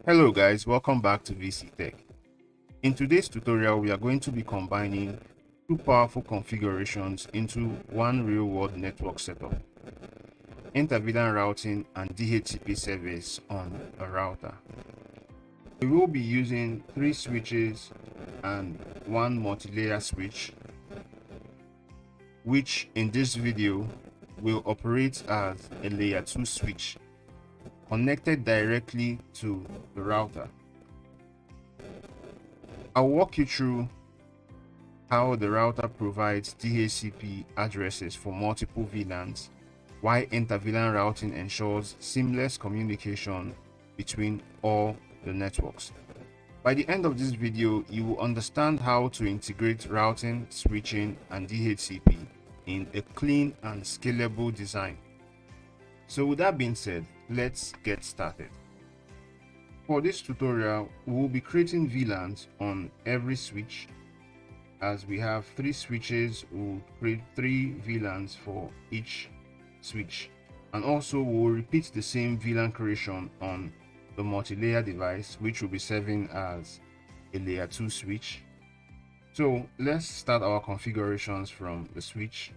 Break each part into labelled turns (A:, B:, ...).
A: Hello guys, welcome back to VC Tech. In today's tutorial, we are going to be combining two powerful configurations into one real-world network setup: Inter-VLAN routing and DHCP service on a router. We will be using 3 switches and 1 multi-layer switch, which in this video will operate as a layer 2 switch connected directly to the router. I'll walk you through how the router provides DHCP addresses for multiple VLANs, why inter-VLAN routing ensures seamless communication between all the networks. By the end of this video, you will understand how to integrate routing, switching, and DHCP in a clean and scalable design. So with that being said, let's get started. For this tutorial, we will be creating VLANs on every switch. As we have 3 switches, we'll create 3 VLANs for each switch, and also we'll repeat the same VLAN creation on the multi-layer device, which will be serving as a layer 2 switch. So let's start our configurations from the switch.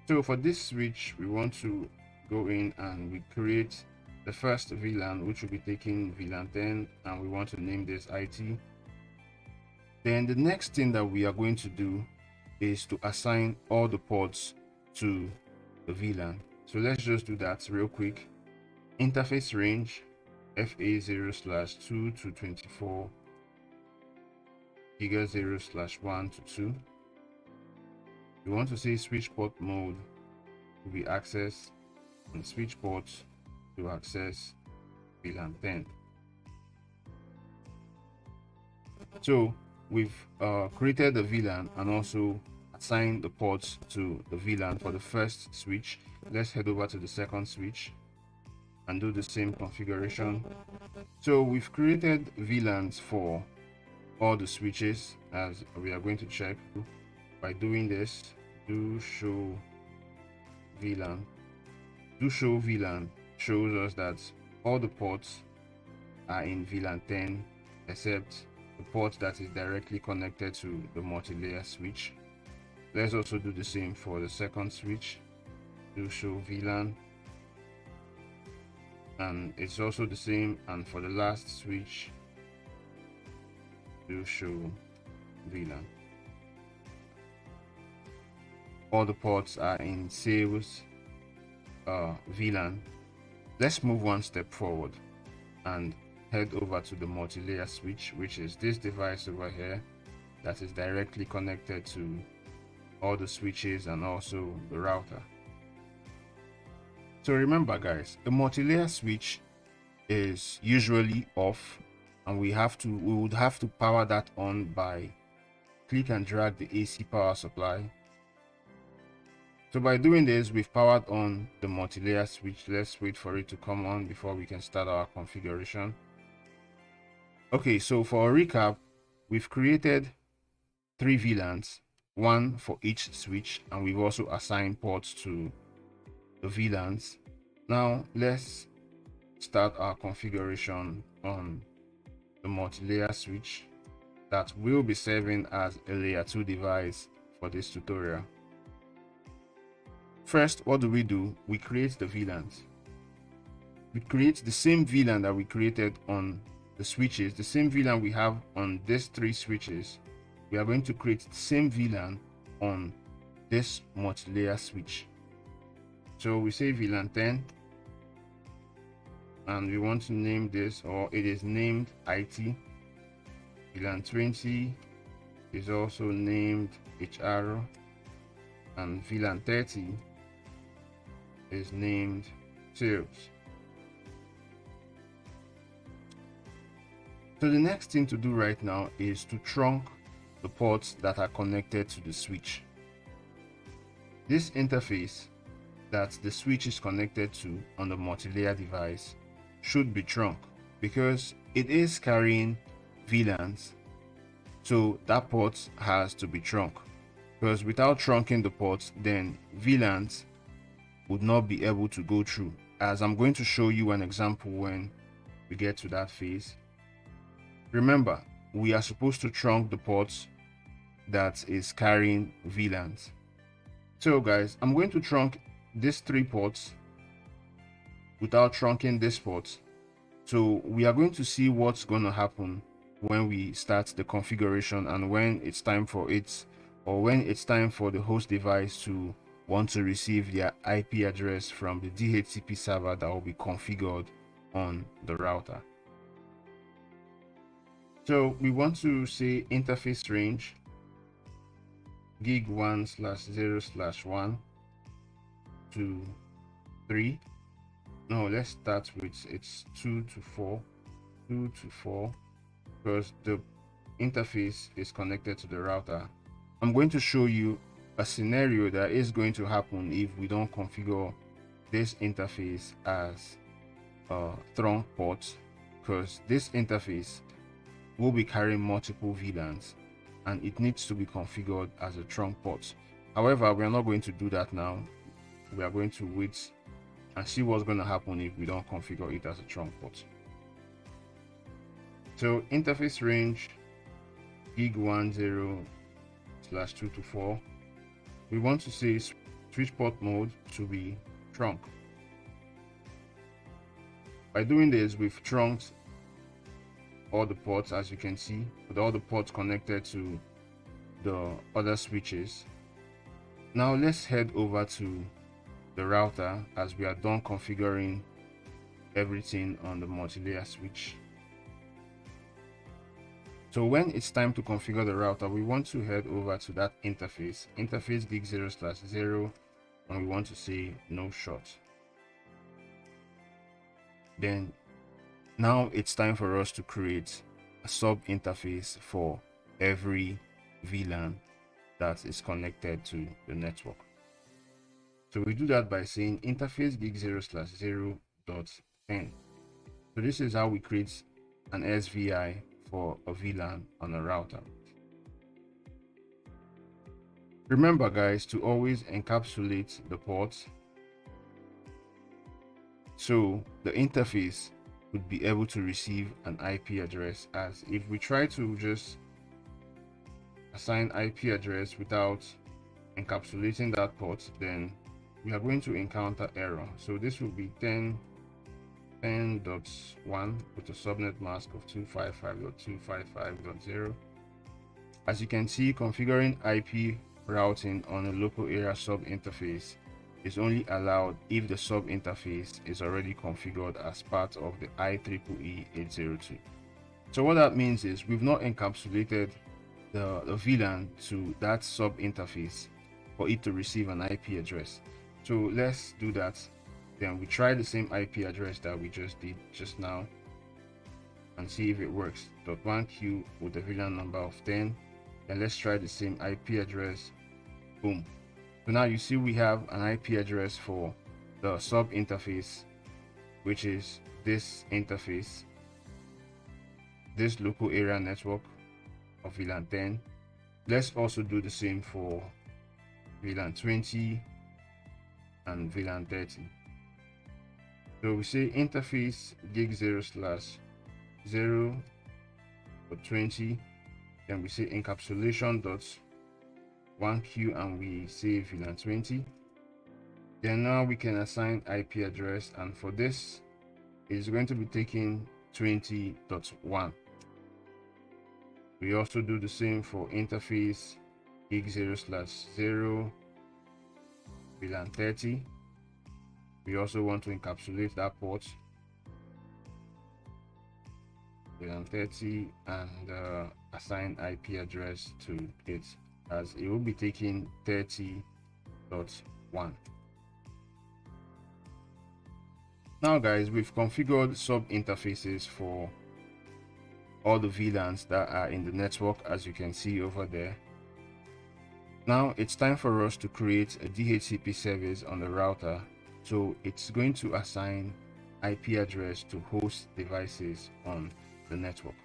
A: So for this switch, we want to go in and we create the first VLAN, which will be taking VLAN 10, and we want to name this IT. Then the next thing that we are going to do is to assign all the ports to the VLAN. So let's just do that real quick. Interface range FA0/2 to 24, giga 0/1 to 2. We want to say switch port mode will be access and switch ports to access VLAN 10. So we've created the VLAN and also assigned the ports to the VLAN for the first switch. Let's head over to the second switch and do the same configuration. So we've created VLANs for all the switches, as we are going to check by doing this. Do show VLAN shows us that all the ports are in VLAN 10 except the port that is directly connected to the multi-layer switch. Let's also do the same for the second switch. Do show VLAN, and it's also the same. And for the last switch, do show VLAN. All the ports are in sales VLAN. Let's move one step forward and head over to the multi-layer switch, which is this device over here that is directly connected to all the switches and also the router. So remember guys, the multi-layer switch is usually off, and we would have to power that on by click and drag the AC power supply. So by doing this, we've powered on the multi-layer switch. Let's wait for it to come on before we can start our configuration. Okay, so for a recap, we've created 3 VLANs, 1 for each switch, and we've also assigned ports to the VLANs. Now let's start our configuration on the multi-layer switch that will be serving as a layer 2 device for this tutorial. First, what do? We create the VLANs. We create the same VLAN that we created on the switches, the same VLAN we have on these 3 switches. We are going to create the same VLAN on this multi-layer switch. So we say VLAN 10, and we want to name this, or it is named IT. VLAN 20 is also named HR, and VLAN 30 is named sales. So the next thing to do right now is to trunk the ports that are connected to the switch. This interface that the switch is connected to on the multi-layer device should be trunk because it is carrying VLANs, so that port has to be trunk, because without trunking the ports, then VLANs would not be able to go through, as I'm going to show you an example when we get to that phase. Remember, we are supposed to trunk the ports that is carrying VLANs. So guys, I'm going to trunk these 3 ports without trunking this port. So we are going to see what's going to happen when we start the configuration and when it's time for it, or when it's time for the host device to want to receive their IP address from the DHCP server that will be configured on the router. So we want to say interface range gig1/0/1 to 3. No, let's start with it's 2 to 4, 2 to 4, because the interface is connected to the router. I'm going to show you a scenario that is going to happen if we don't configure this interface as a trunk port, because this interface will be carrying multiple VLANs and it needs to be configured as a trunk port. However, we are not going to do that now. We are going to wait and see what's going to happen if we don't configure it as a trunk port. So interface range gig10/2 to 4. We want to say switch port mode to be trunk. By doing this, we've trunked all the ports, as you can see, with all the ports connected to the other switches. Now let's head over to the router as we are done configuring everything on the multi-layer switch. So when it's time to configure the router, we want to head over to that interface gig0/0, and we want to say no short. Then now it's time for us to create a sub interface for every VLAN that is connected to the network. So we do that by saying interface gig0/0.10. So this is how we create an SVI for a VLAN on a router. Remember guys, to always encapsulate the ports so the interface would be able to receive an IP address, as if we try to just assign IP address without encapsulating that port, then we are going to encounter error. So this will be 10.1 with a subnet mask of 255.255.0. As you can see, configuring IP routing on a local area sub interface is only allowed if the sub interface is already configured as part of the IEEE 802. So what that means is we've not encapsulated the VLAN to that sub interface for it to receive an IP address. So let's do that. Then we try the same IP address that we just did just now and see if it works. .1q with the VLAN number of 10. Then let's try the same IP address. Boom. So now you see we have an IP address for the sub interface, which is this interface, this local area network of VLAN 10. Let's also do the same for VLAN 20 and VLAN 30. So we say interface gig0/0 for 20, then we say encapsulation.1q and we say VLAN 20. Then now we can assign IP address, and for this it's going to be taking 20.1. We also do the same for interface gig0/0 VLAN 30. We also want to encapsulate that port VLAN 30 and assign IP address to it, as it will be taking 30.1. Now guys, we've configured sub interfaces for all the VLANs that are in the network, as you can see over there. Now it's time for us to create a DHCP service on the router, so it's going to assign IP address to host devices on the network.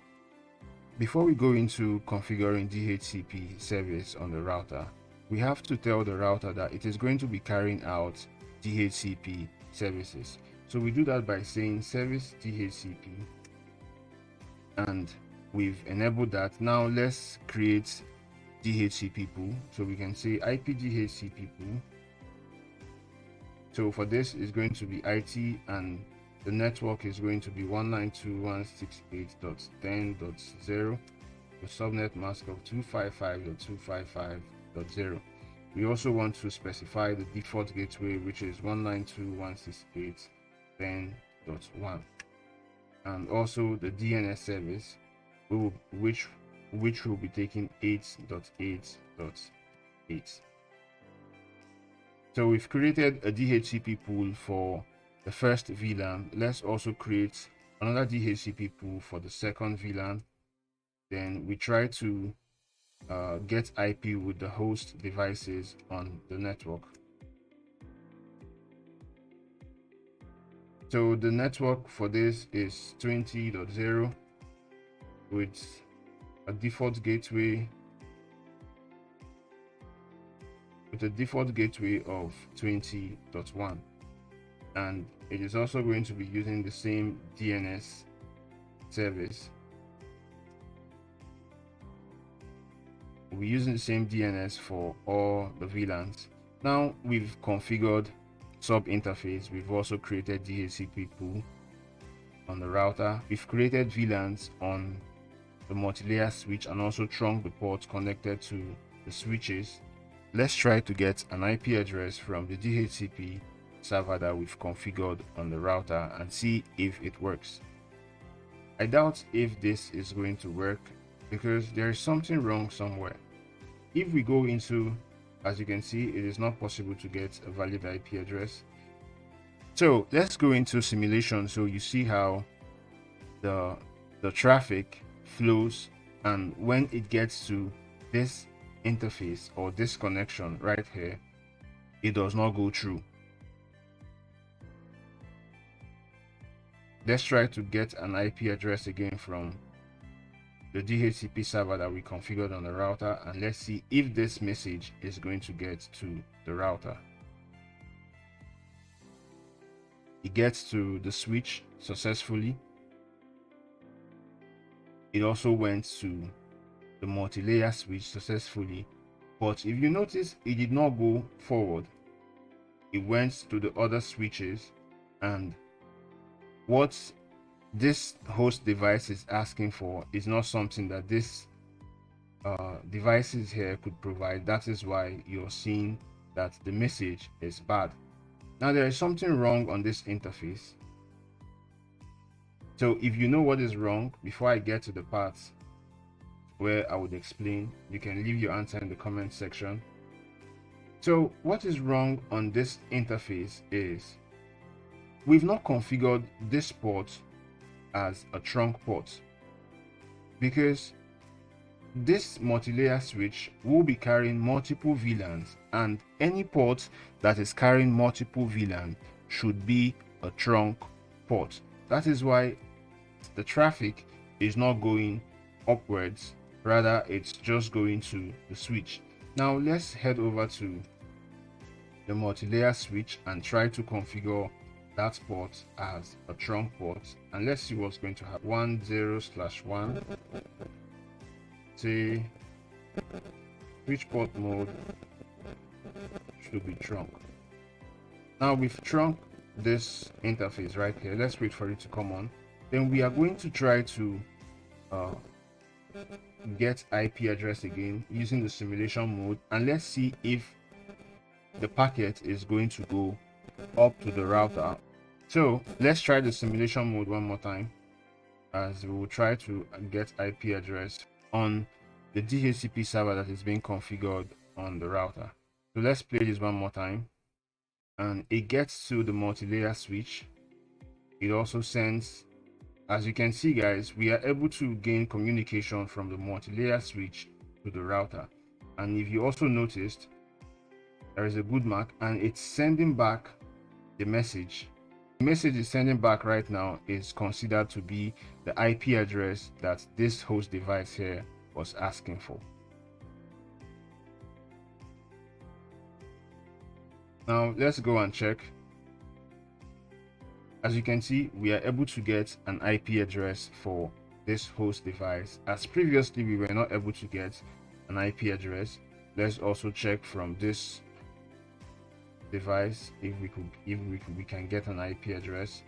A: Before we go into configuring DHCP service on the router, we have to tell the router that it is going to be carrying out DHCP services. So we do that by saying service DHCP and we've enabled that. Now let's create DHCP pool. So we can say IP DHCP pool. So for this is going to be IT, and the network is going to be 192.168.10.0, the subnet mask of 255.255.0. We also want to specify the default gateway, which is 192.168.10.1, and also the DNS service, which will be taking 8.8.8. So we've created a DHCP pool for the first VLAN. Let's also create another DHCP pool for the second VLAN. Then we try to get IP with the host devices on the network. So the network for this is 20.0 with a default gateway of 20.1, and it is also going to be using the same DNS service. We're using the same DNS for all the VLANs. Now we've configured subinterface. We've also created DHCP pool on the router. We've created VLANs on the multi-layer switch and also trunk the ports connected to the switches. Let's try to get an IP address from the DHCP server that we've configured on the router and see if it works. I doubt if this is going to work because there is something wrong somewhere. If we go into, as you can see, it is not possible to get a valid IP address. So let's go into simulation so you see how the traffic flows, and when it gets to this interface or this connection right here, it does not go through. Let's try to get an IP address again from the DHCP server that we configured on the router, and let's see if this message is going to get to the router. It gets to the switch successfully. It also went to the multi-layer switch successfully, but if you notice, it did not go forward. It went to the other switches, and what this host device is asking for is not something that this devices here could provide. That is why you're seeing that the message is bad. Now there is something wrong on this interface. So if you know what is wrong, before I get to the parts where I would explain, you can leave your answer in the comment section. So what is wrong on this interface is we've not configured this port as a trunk port, because this multi-layer switch will be carrying multiple VLANs, and any port that is carrying multiple VLANs should be a trunk port. That is why the traffic is not going upwards, rather it's just going to the switch. Now let's head over to the multi-layer switch and try to configure that port as a trunk port, and let's see what's going to happen. 10/1, say switch port mode should be trunk. Now we've trunk this interface right here. Let's wait for it to come on. Then we are going to try to get IP address again using the simulation mode, and let's see if the packet is going to go up to the router. So let's try the simulation mode one more time, as we will try to get IP address on the DHCP server that is being configured on the router. So let's play this one more time, and it gets to the multi-layer switch. It also sends, as you can see guys, we are able to gain communication from the multi-layer switch to the router. And if you also noticed, there is a good mark, and it's sending back the message. The message it's sending back right now is considered to be the IP address that this host device here was asking for. Now let's go and check. As you can see, we are able to get an IP address for this host device. As previously we were not able to get an IP address, let's also check from this device if we can get an IP address.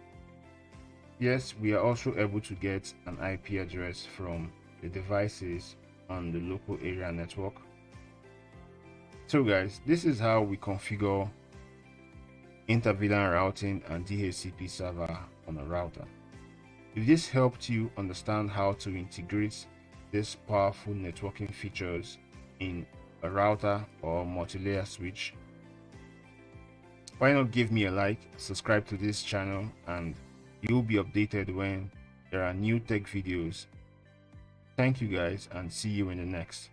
A: Yes, we are also able to get an IP address from the devices on the local area network. So guys, this is how we configure Inter-VLAN routing and DHCP server on a router. If this helped you understand how to integrate these powerful networking features in a router or multi-layer switch, why not give me a like, subscribe to this channel, and you'll be updated when there are new tech videos. Thank you guys, and see you in the next.